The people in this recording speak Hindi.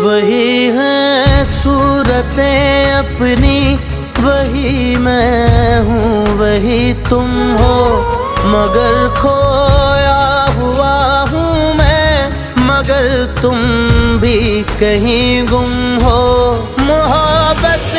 वही है सूरतें अपनी, वही मैं हूँ वही तुम हो, मगर खोया हुआ हूँ मैं, मगर तुम भी कहीं गुम हो। मोहब्बत